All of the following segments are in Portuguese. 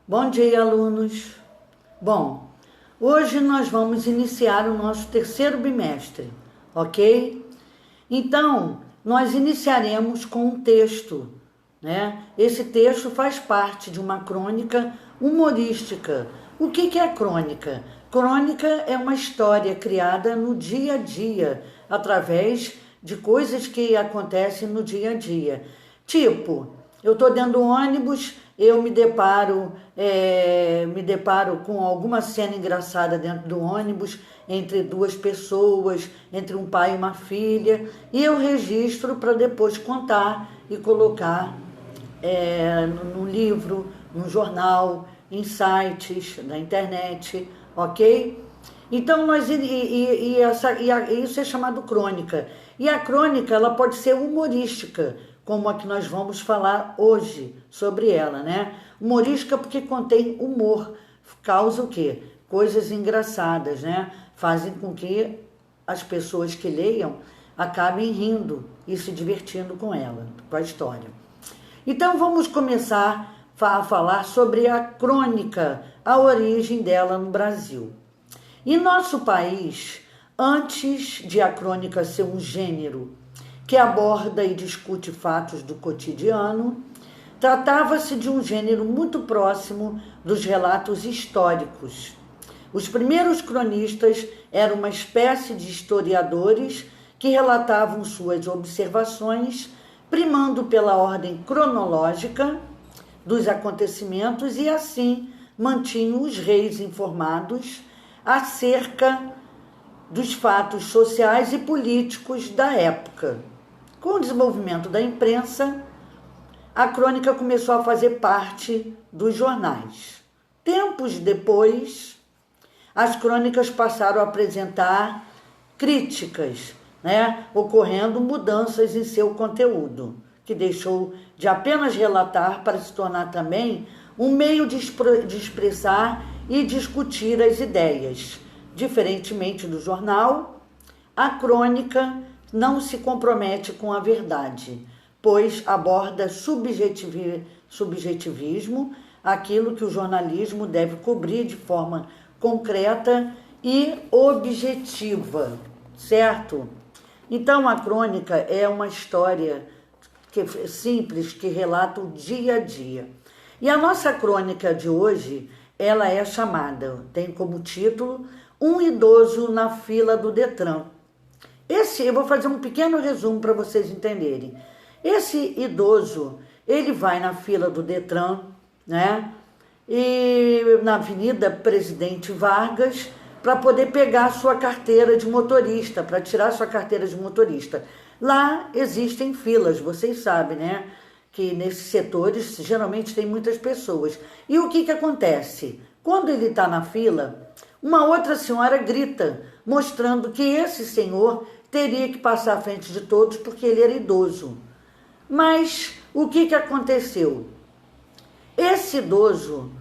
Bom dia, alunos. Bom, hoje nós vamos iniciar o nosso terceiro bimestre, ok? Então, nós iniciaremos com um texto, né? Esse texto faz parte de uma crônica humorística. O que é crônica? Crônica é uma história criada no dia a dia, através de coisas que acontecem no dia a dia. Tipo, eu estou dentro do ônibus, eu me deparo com alguma cena engraçada dentro do ônibus, entre duas pessoas, entre um pai e uma filha, e eu registro para depois contar e colocar no livro, no jornal, em sites da internet, ok? Então, isso é chamado crônica. E a crônica, ela pode ser humorística, como a que nós vamos falar hoje sobre ela, né? Humorística porque contém humor, causa o quê? Coisas engraçadas, né? Fazem com que as pessoas que leiam acabem rindo e se divertindo com ela, com a história. Então, vamos começar a falar sobre a crônica, a origem dela no Brasil. Em nosso país, antes de a crônica ser um gênero que aborda e discute fatos do cotidiano, tratava-se de um gênero muito próximo dos relatos históricos. Os primeiros cronistas eram uma espécie de historiadores que relatavam suas observações, primando pela ordem cronológica dos acontecimentos e assim mantinham os reis informados acerca dos fatos sociais e políticos da época. Com o desenvolvimento da imprensa, a crônica começou a fazer parte dos jornais. Tempos depois, as crônicas passaram a apresentar críticas, né, ocorrendo mudanças em seu conteúdo, que deixou de apenas relatar para se tornar também um meio de expressar e discutir as ideias. Diferentemente do jornal, a crônica não se compromete com a verdade, pois aborda subjetivismo, aquilo que o jornalismo deve cobrir de forma concreta e objetiva, certo? Então, a crônica é uma história simples que relata o dia a dia. E a nossa crônica de hoje, ela é chamada, tem como título, Um Idoso na Fila do Detran. Eu vou fazer um pequeno resumo para vocês entenderem. Esse idoso, ele vai na fila do Detran, né? E na Avenida Presidente Vargas, para poder pegar a sua carteira de motorista, para tirar sua carteira de motorista. Lá existem filas, vocês sabem, né? Que nesses setores geralmente tem muitas pessoas. E o que acontece? Quando ele está na fila, uma outra senhora grita, mostrando que esse senhor teria que passar à frente de todos porque ele era idoso. Mas o que aconteceu? Esse idoso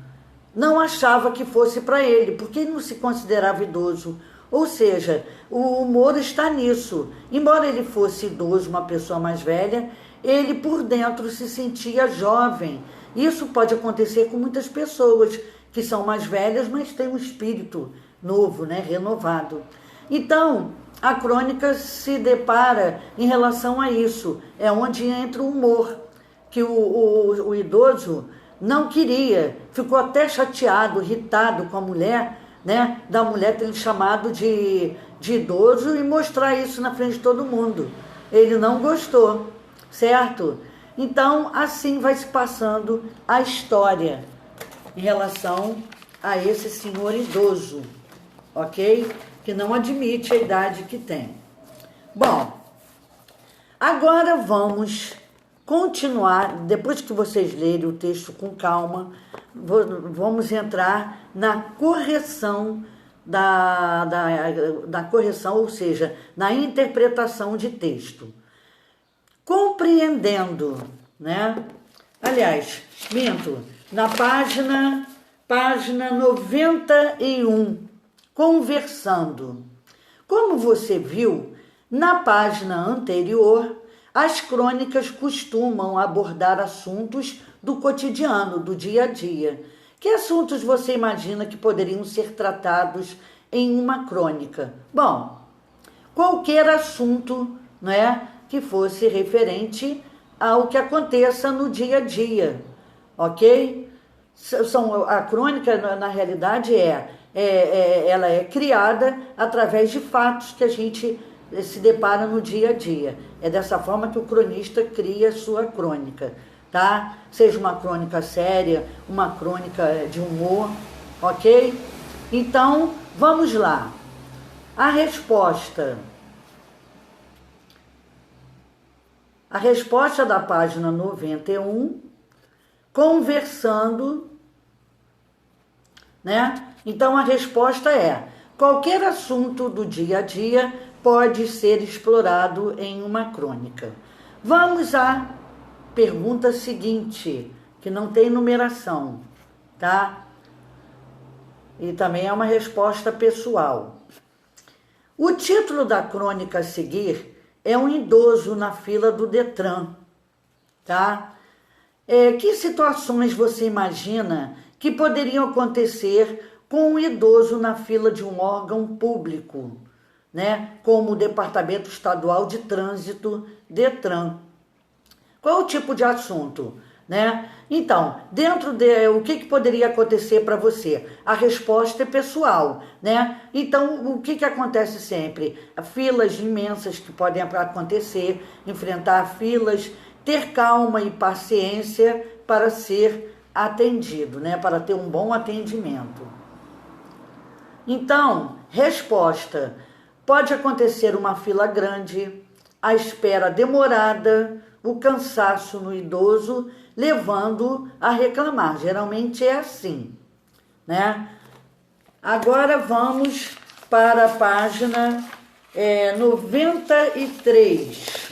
não achava que fosse para ele, porque ele não se considerava idoso. Ou seja, o humor está nisso. Embora ele fosse idoso, uma pessoa mais velha, ele por dentro se sentia jovem. Isso pode acontecer com muitas pessoas que são mais velhas, mas têm um espírito novo, né, renovado. Então, a crônica se depara em relação a isso. É onde entra o humor, que o idoso não queria, ficou até chateado, irritado com a mulher, né, da mulher ter chamado de idoso e mostrar isso na frente de todo mundo. Ele não gostou, certo? Então, assim vai se passando a história em relação a esse senhor idoso, ok? Que não admite a idade que tem. Bom, agora vamos continuar, depois que vocês lerem o texto com calma, vamos entrar na correção da correção, ou seja, na interpretação de texto. Compreendendo, né? Aliás, minto, na página 91, conversando. Como você viu, na página anterior, as crônicas costumam abordar assuntos do cotidiano, do dia a dia, Que assuntos você imagina que poderiam ser tratados em uma crônica? Bom, qualquer assunto, né, que fosse referente ao que aconteça no dia a dia, ok? A crônica, na realidade, ela é criada através de fatos que a gente se depara no dia a dia. É dessa forma que o cronista cria a sua crônica, tá? Seja uma crônica séria, uma crônica de humor, ok? Então, vamos lá. A resposta da página 91, conversando, né? Então, a resposta é: qualquer assunto do dia a dia pode ser explorado em uma crônica. Vamos à pergunta seguinte, que não tem numeração, tá? E também é uma resposta pessoal. O título da crônica a seguir é um idoso na fila do Detran, tá? Que situações você imagina que poderiam acontecer com um idoso na fila de um órgão público, né? Como o Departamento Estadual de Trânsito, Detran. Qual o tipo de assunto, né? Então, o que poderia acontecer para você? A resposta é pessoal, né? Então, o que acontece sempre? Filas imensas que podem acontecer, enfrentar filas, ter calma e paciência para ser atendido, né? Para ter um bom atendimento. Então, resposta: pode acontecer uma fila grande, a espera demorada, o cansaço no idoso, levando a reclamar. Geralmente é assim, né? Agora vamos para a página 93.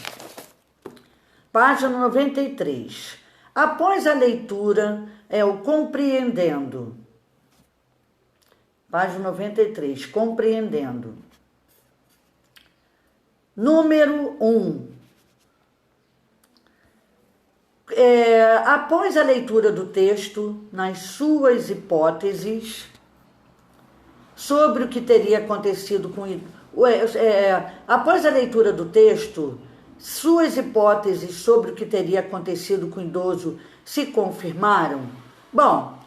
Página 93. Após a leitura, o compreendendo. Página 93, compreendendo. Número 1. Após a leitura do texto, nas suas hipóteses, sobre o que teria acontecido com... após a leitura do texto, suas hipóteses sobre o que teria acontecido com o idoso se confirmaram? Bom,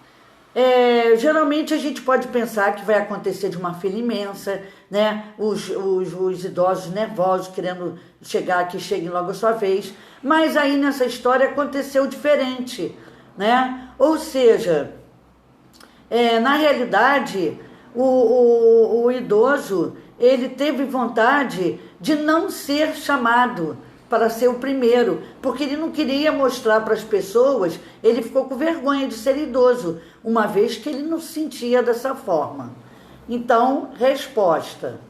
geralmente a gente pode pensar que vai acontecer de uma fila imensa, né? Os idosos nervosos querendo chegar, que cheguem logo a sua vez, mas aí nessa história aconteceu diferente, né? Ou seja, na realidade, o idoso, ele teve vontade de não ser chamado para ser o primeiro, porque ele não queria mostrar para as pessoas, ele ficou com vergonha de ser idoso, uma vez que ele não se sentia dessa forma. Então, resposta.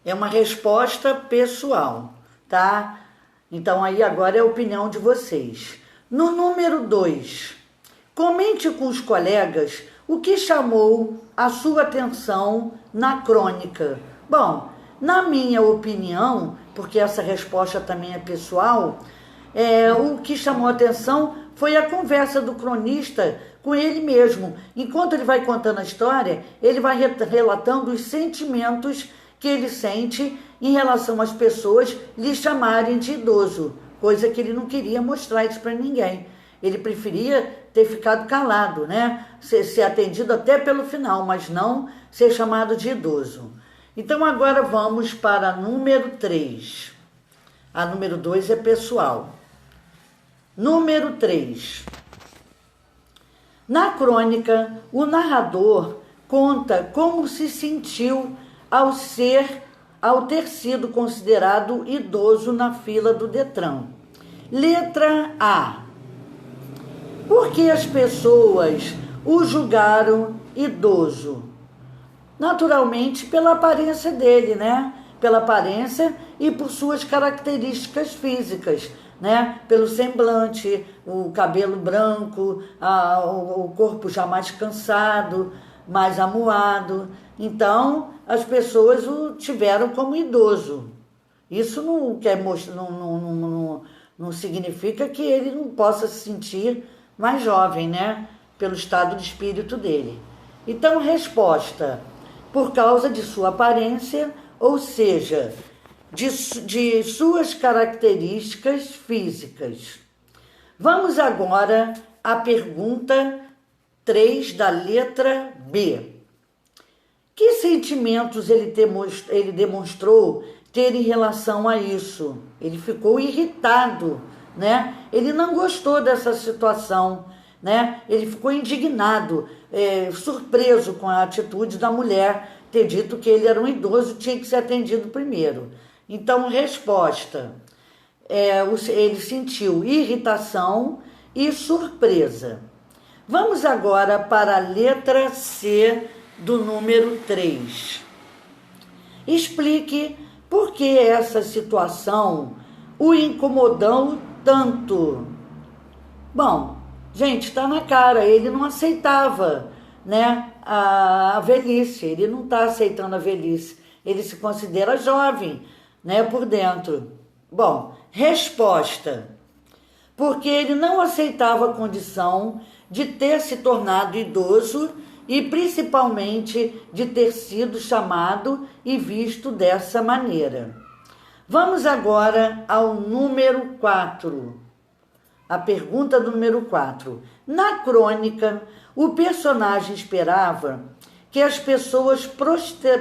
É uma resposta pessoal, tá? Então, aí agora é a opinião de vocês. No número 2, comente com os colegas o que chamou a sua atenção na crônica. Bom, na minha opinião, porque essa resposta também é pessoal, o que chamou a atenção foi a conversa do cronista com ele mesmo. Enquanto ele vai contando a história, ele vai relatando os sentimentos que ele sente em relação às pessoas lhe chamarem de idoso, coisa que ele não queria mostrar isso para ninguém. Ele preferia ter ficado calado, né? Ser atendido até pelo final, mas não ser chamado de idoso. Então agora vamos para a número 3. A número 2 é pessoal. Número 3. Na crônica, o narrador conta como se sentiu ao ter sido considerado idoso na fila do Detran. Letra A. Por que as pessoas o julgaram idoso? Naturalmente, pela aparência dele, né? Pela aparência e por suas características físicas, né? Pelo semblante, o cabelo branco, o corpo já mais cansado, mais amuado. Então, as pessoas o tiveram como idoso. Isso não quer mostrar, Não significa que ele não possa se sentir mais jovem, né? Pelo estado de espírito dele. Então, resposta: por causa de sua aparência, ou seja, de suas características físicas. Vamos agora à pergunta 3 da letra B. Que sentimentos ele demonstrou ter em relação a isso? Ele ficou irritado, né? Ele não gostou dessa situação, né? Ele ficou indignado, surpreso com a atitude da mulher ter dito que ele era um idoso e tinha que ser atendido primeiro. Então, resposta: ele sentiu irritação e surpresa. Vamos agora para a letra C do número 3. Explique por que essa situação o incomodou tanto. Bom, gente, está na cara, ele não aceitava, né, a velhice, ele não está aceitando a velhice, ele se considera jovem, né, por dentro. Bom, resposta: porque ele não aceitava a condição de ter se tornado idoso e principalmente de ter sido chamado e visto dessa maneira. Vamos agora ao número 4. A pergunta do número 4. Na crônica, o personagem esperava que as pessoas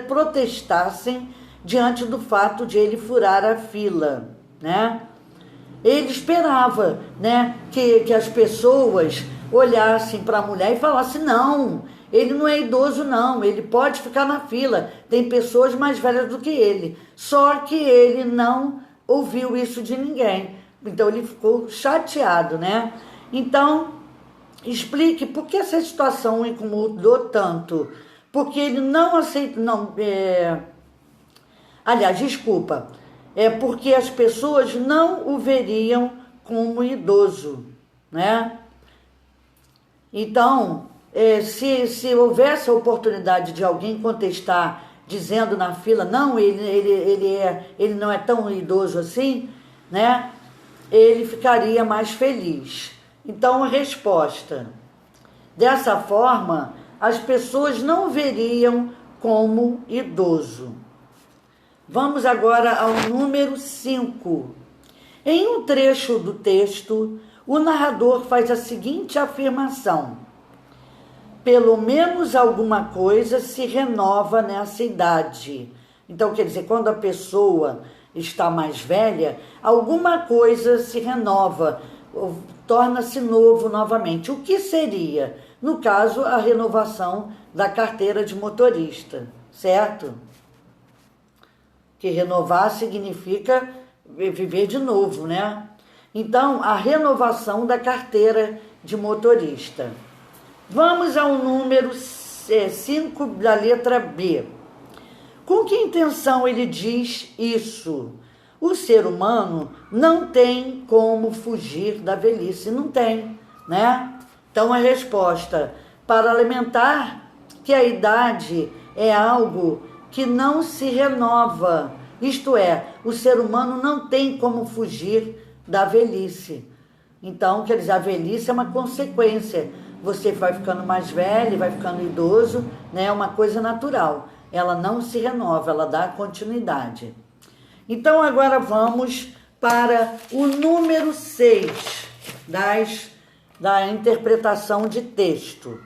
protestassem diante do fato de ele furar a fila, né? Ele esperava, né, que as pessoas olhassem para a mulher e falassem: não, ele não é idoso não, ele pode ficar na fila, tem pessoas mais velhas do que ele. Só que ele não ouviu isso de ninguém, então ele ficou chateado, né? Então, explique por que essa situação o incomodou tanto. Porque ele não aceita, porque as pessoas não o veriam como idoso, né? Então, se houvesse a oportunidade de alguém contestar, dizendo na fila: não, ele não é tão idoso assim, né? Ele ficaria mais feliz. Então, a resposta: dessa forma, as pessoas não o veriam como idoso. Vamos agora ao número 5. Em um trecho do texto, o narrador faz a seguinte afirmação: pelo menos alguma coisa se renova nessa idade. Então, quer dizer, quando a pessoa está mais velha, alguma coisa se renova, torna-se novo novamente. O que seria? No caso, a renovação da carteira de motorista, certo? Que renovar significa viver de novo, né? Então, a renovação da carteira de motorista. Vamos ao número 5 da letra B. Com que intenção ele diz isso? O ser humano não tem como fugir da velhice, não tem, né? Então, a resposta: para lamentar que a idade é algo que não se renova, isto é, o ser humano não tem como fugir da velhice. Então, quer dizer, a velhice é uma consequência. Você vai ficando mais velho, vai ficando idoso, né? É uma coisa natural. Ela não se renova, ela dá continuidade. Então, agora vamos para o número 6 da interpretação de texto.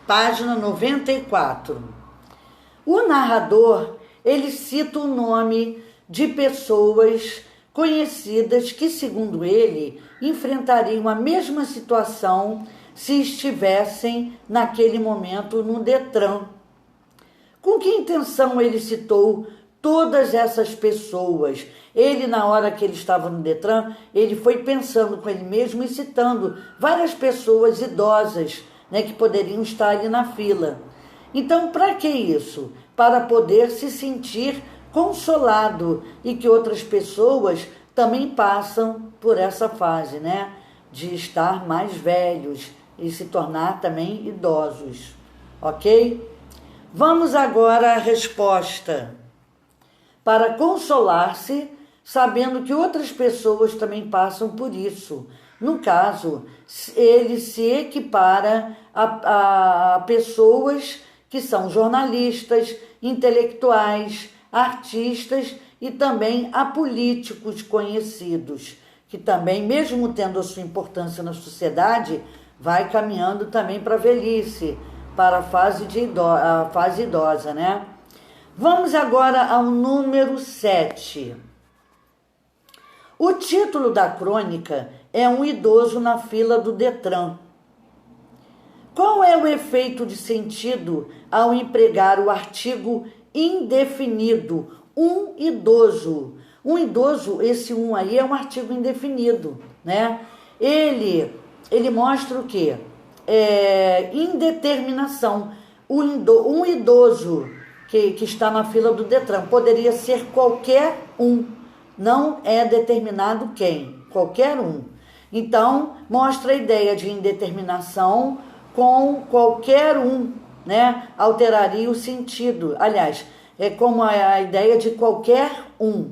Página 94. O narrador, ele cita o nome de pessoas conhecidas que, segundo ele, enfrentariam a mesma situação se estivessem naquele momento no Detran. Com que intenção ele citou todas essas pessoas? Ele, na hora que ele estava no Detran, ele foi pensando com ele mesmo e citando várias pessoas idosas, né, que poderiam estar ali na fila. Então, para que isso? Para poder se sentir consolado e que outras pessoas também passam por essa fase, né, de estar mais velhos e se tornar também idosos, ok? Vamos agora à resposta. para consolar-se, sabendo que outras pessoas também passam por isso. No caso, ele se equipara a pessoas que são jornalistas, intelectuais, artistas e também a políticos conhecidos, que também, mesmo tendo a sua importância na sociedade, vai caminhando também para a velhice, para a fase idosa, né? Vamos agora ao número 7. O título da crônica é Um Idoso na Fila do Detran. Qual é o efeito de sentido ao empregar o artigo indefinido, um idoso? Um idoso, esse um aí é um artigo indefinido, né? Ele mostra o quê? Indeterminação. Um idoso que está na fila do Detran poderia ser qualquer um, não é determinado quem, qualquer um. Então, mostra a ideia de indeterminação com qualquer um, né? Alteraria o sentido. Aliás, é como a ideia de qualquer um.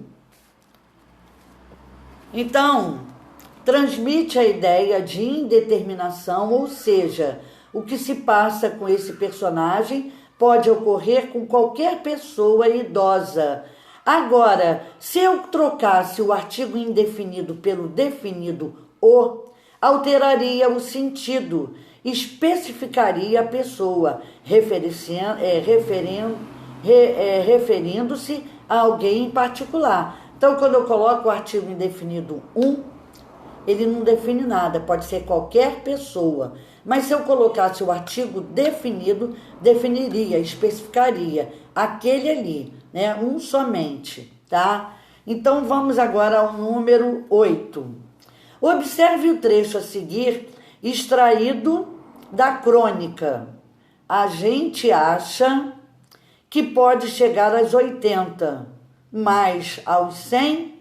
Então, transmite a ideia de indeterminação, ou seja, o que se passa com esse personagem pode ocorrer com qualquer pessoa idosa. Agora, se eu trocasse o artigo indefinido pelo definido o, alteraria o sentido, especificaria a pessoa, referindo-se a alguém em particular. Então, quando eu coloco o artigo indefinido um, ele não define nada, pode ser qualquer pessoa. Mas se eu colocasse o artigo definido, definiria, especificaria aquele ali, né? Um somente, tá? Então, vamos agora ao número 8. Observe o trecho a seguir, extraído da crônica. A gente acha que pode chegar aos 80, mas aos 100...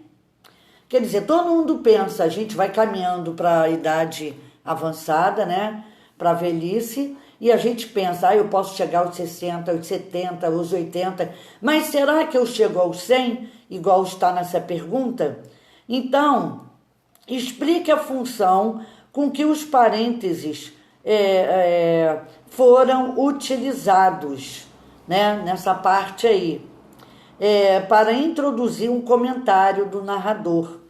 Quer dizer, todo mundo pensa, a gente vai caminhando para a idade avançada, né? Para a velhice, e a gente pensa, eu posso chegar aos 60, aos 70, aos 80, mas será que eu chego aos 100, igual está nessa pergunta? Então, explique a função com que os parênteses foram utilizados, né? Nessa parte aí. Para introduzir um comentário do narrador.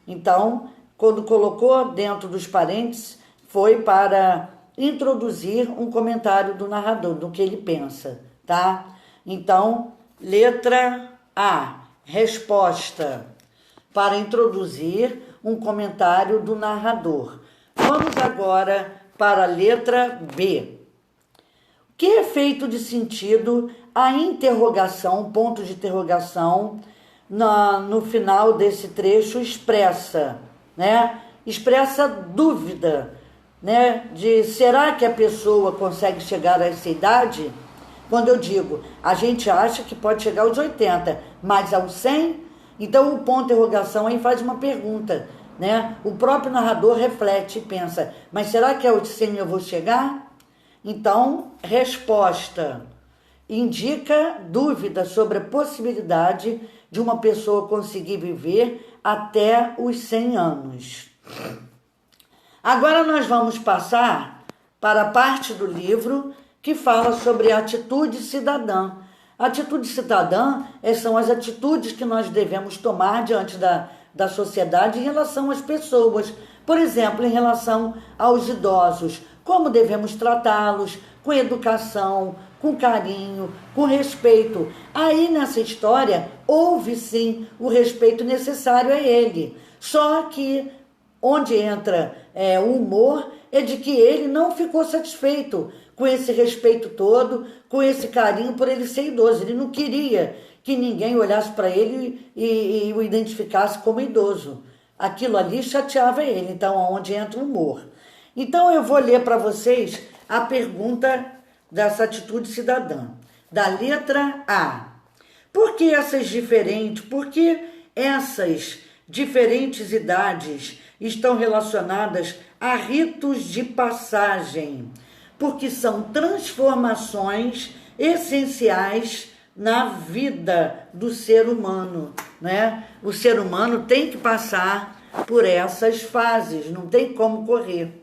Então, quando colocou dentro dos parênteses, foi para introduzir um comentário do narrador, do que ele pensa, tá? Então, letra A, resposta, para introduzir um comentário do narrador. Vamos agora para a letra B. Que efeito de sentido a interrogação, ponto de interrogação, no final desse trecho expressa, né? Expressa dúvida, né? De será que a pessoa consegue chegar a essa idade? Quando eu digo, a gente acha que pode chegar aos 80, mas aos 100? Então o ponto de interrogação aí faz uma pergunta, né? O próprio narrador reflete e pensa, mas será que aos 100 eu vou chegar? Então, resposta, indica dúvida sobre a possibilidade de uma pessoa conseguir viver até os 100 anos. Agora nós vamos passar para a parte do livro que fala sobre a atitude cidadã. A atitude cidadã são as atitudes que nós devemos tomar diante da sociedade em relação às pessoas. Por exemplo, em relação aos idosos, como devemos tratá-los, com educação, com carinho, com respeito. Aí nessa história houve sim o respeito necessário a ele. Só que onde entra o humor é de que ele não ficou satisfeito com esse respeito todo, com esse carinho por ele ser idoso. Ele não queria que ninguém olhasse para ele e o identificasse como idoso. Aquilo ali chateava ele, então onde entra o humor. Então eu vou ler para vocês a pergunta dessa atitude cidadã. Da letra A. Por que essas diferentes idades estão relacionadas a ritos de passagem? Porque são transformações essenciais na vida do ser humano, né? O ser humano tem que passar por essas fases, não tem como correr,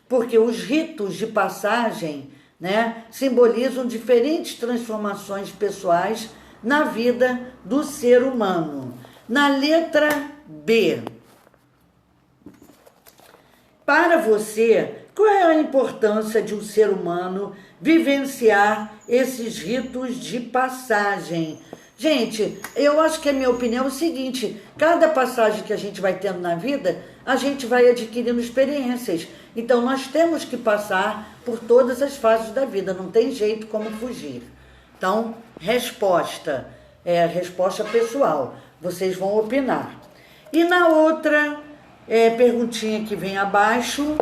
porque os ritos de passagem, né, simbolizam diferentes transformações pessoais na vida do ser humano. Na letra B, para você, qual é a importância de um ser humano vivenciar esses ritos de passagem? Gente, eu acho que a minha opinião é o seguinte: cada passagem que a gente vai tendo na vida, a gente vai adquirindo experiências. Então, nós temos que passar por todas as fases da vida, não tem jeito como fugir. Então, resposta pessoal, vocês vão opinar. E na outra perguntinha que vem abaixo,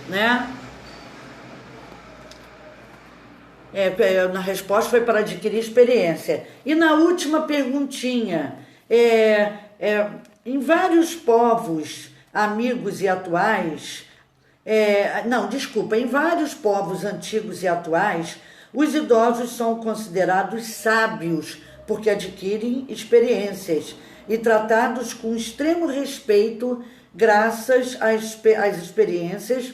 né? Na resposta foi para adquirir experiência. E na última perguntinha, em vários povos amigos e atuais, em vários povos antigos e atuais, os idosos são considerados sábios porque adquirem experiências e tratados com extremo respeito graças às experiências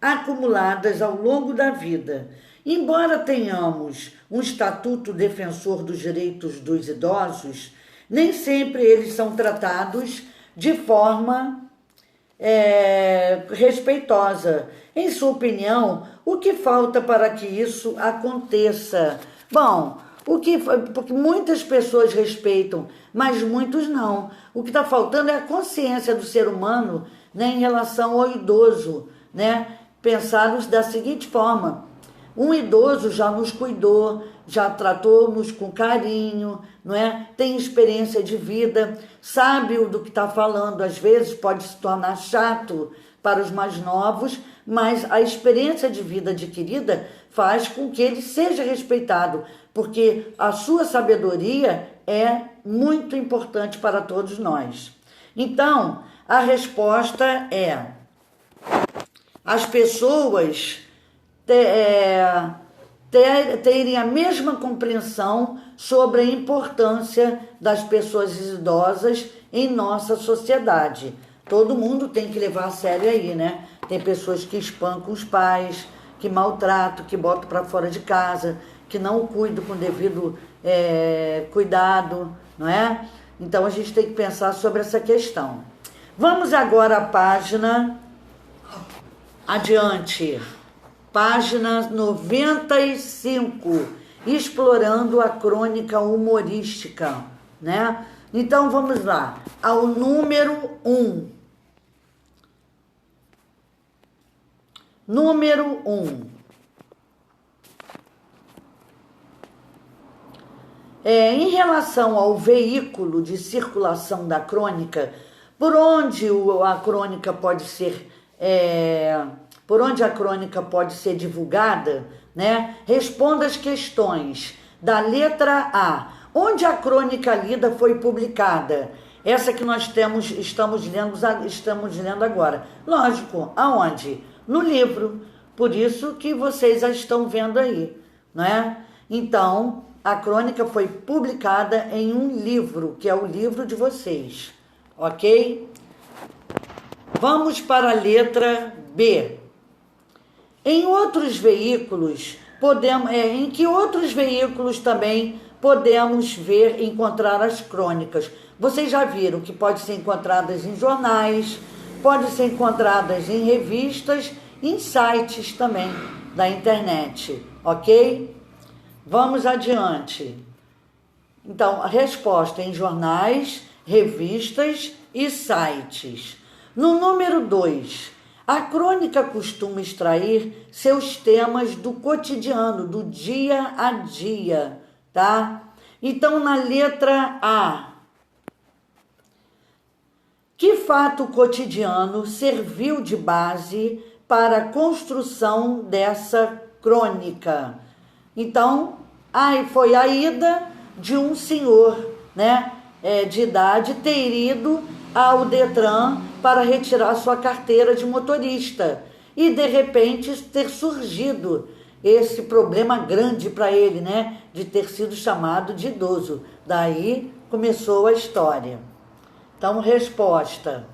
acumuladas ao longo da vida. Embora tenhamos um estatuto defensor dos direitos dos idosos, nem sempre eles são tratados de forma respeitosa. Em sua opinião, o que falta para que isso aconteça? Bom, porque muitas pessoas respeitam, mas muitos não. O que está faltando é a consciência do ser humano, né, em relação ao idoso, né? Pensar da seguinte forma: um idoso já nos cuidou, já tratou-nos com carinho, não é? Tem experiência de vida, sabe do que está falando. Às vezes pode se tornar chato para os mais novos, mas a experiência de vida adquirida faz com que ele seja respeitado, porque a sua sabedoria é muito importante para todos nós. Então, a resposta é: as pessoas terem a mesma compreensão sobre a importância das pessoas idosas em nossa sociedade. Todo mundo tem que levar a sério aí, né? Tem pessoas que espancam os pais, que maltratam, que botam para fora de casa, que não cuidam com devido cuidado, não é? Então a gente tem que pensar sobre essa questão. Vamos agora à página adiante. Página 95, explorando a crônica humorística, né? Então vamos lá, ao número 1. Número 1. Em relação ao veículo de circulação da crônica, por onde a crônica pode ser divulgada, né? Responda as questões da letra A. Onde a crônica lida foi publicada? Essa que nós estamos lendo agora. Lógico, aonde? No livro. Por isso que vocês a estão vendo aí, né? Então, a crônica foi publicada em um livro, que é o livro de vocês, ok? Vamos para a letra B. Em outros veículos, em que outros veículos também podemos encontrar as crônicas? Vocês já viram que pode ser encontradas em jornais, pode ser encontradas em revistas, em sites também da internet, ok? Vamos adiante. Então, a resposta é em jornais, revistas e sites. No número 2, a crônica costuma extrair seus temas do cotidiano, do dia a dia, tá? Então, na letra A, que fato cotidiano serviu de base para a construção dessa crônica? Então, foi a ida de um senhor, né, de idade ter ido ao Detran para retirar sua carteira de motorista e, de repente, ter surgido esse problema grande para ele, né, de ter sido chamado de idoso. Daí começou a história. Então, resposta: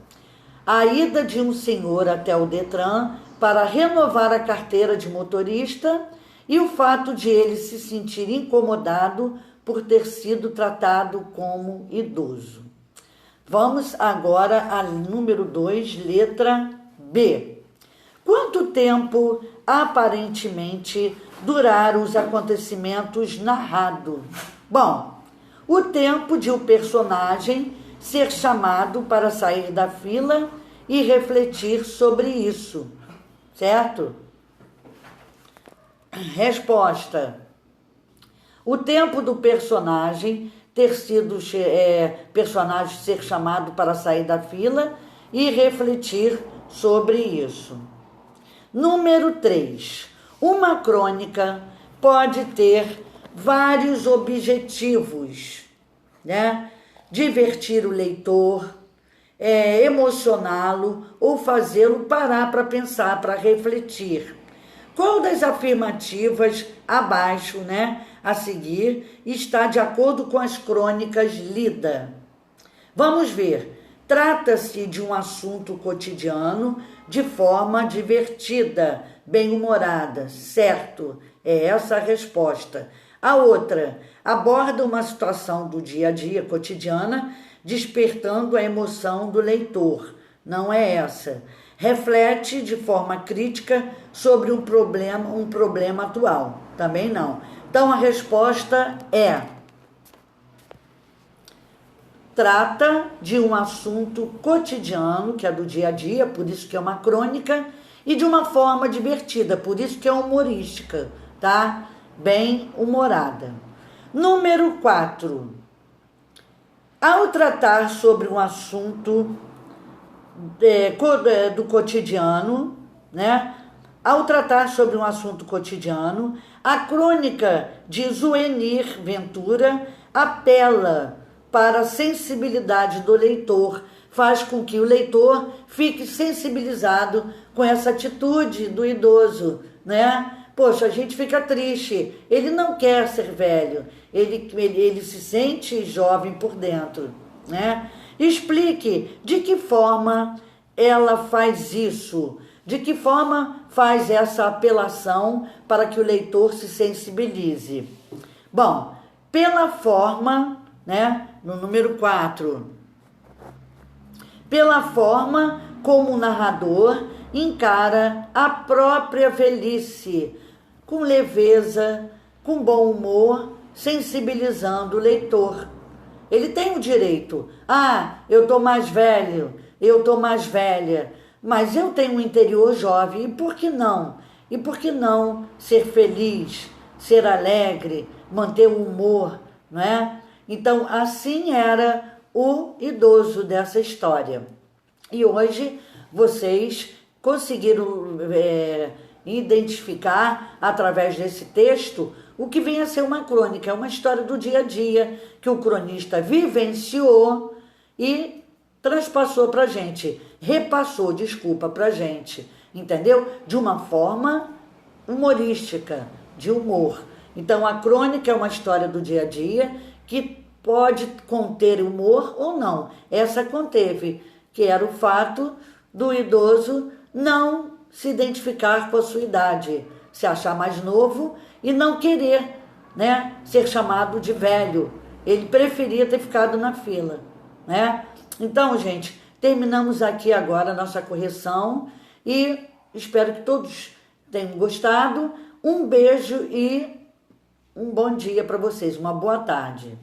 a ida de um senhor até o Detran para renovar a carteira de motorista e o fato de ele se sentir incomodado por ter sido tratado como idoso. Vamos agora a número 2, letra B. Quanto tempo aparentemente duraram os acontecimentos narrados? Bom, o tempo de o personagem ser chamado para sair da fila e refletir sobre isso, certo? Resposta: o tempo do personagem ter sido personagem ser chamado para sair da fila e refletir sobre isso. Número 3. Uma crônica pode ter vários objetivos, né? Divertir o leitor, emocioná-lo ou fazê-lo parar para pensar, para refletir. Qual das afirmativas abaixo, né, a seguir, está de acordo com as crônicas lidas? Vamos ver. Trata-se de um assunto cotidiano de forma divertida, bem-humorada, certo? É essa a resposta. A outra, aborda uma situação do dia a dia cotidiana, despertando a emoção do leitor. Não é essa. Reflete de forma crítica sobre um problema atual. Também não. Então a resposta é: trata de um assunto cotidiano, que é do dia a dia, por isso que é uma crônica, e de uma forma divertida, por isso que é humorística, tá? Bem humorada. Número 4. Ao tratar sobre um assunto do cotidiano, né? Ao tratar sobre um assunto cotidiano, a crônica de Zuenir Ventura apela para a sensibilidade do leitor, faz com que o leitor fique sensibilizado com essa atitude do idoso, né? Poxa, a gente fica triste, ele não quer ser velho, ele se sente jovem por dentro, né? Explique de que forma ela faz isso, de que forma faz essa apelação para que o leitor se sensibilize. Bom, pela forma, né, no número 4, pela forma como o narrador encara a própria velhice, com leveza, com bom humor, sensibilizando o leitor. Ele tem o direito. Eu tô mais velho, eu tô mais velha, mas eu tenho um interior jovem, e por que não? E por que não ser feliz, ser alegre, manter o humor, não é? Então, assim era o idoso dessa história. E hoje vocês conseguiram identificar, através desse texto, o que vem a ser uma crônica. É uma história do dia a dia que o cronista vivenciou e transpassou para a gente, repassou, desculpa, para a gente, entendeu? De uma forma humorística, de humor. Então, a crônica é uma história do dia a dia que pode conter humor ou não. Essa conteve, que era o fato do idoso não se identificar com a sua idade, se achar mais novo e não querer, né, ser chamado de velho. Ele preferia ter ficado na fila, né? Então, gente, terminamos aqui agora a nossa correção e espero que todos tenham gostado. Um beijo e um bom dia para vocês, uma boa tarde.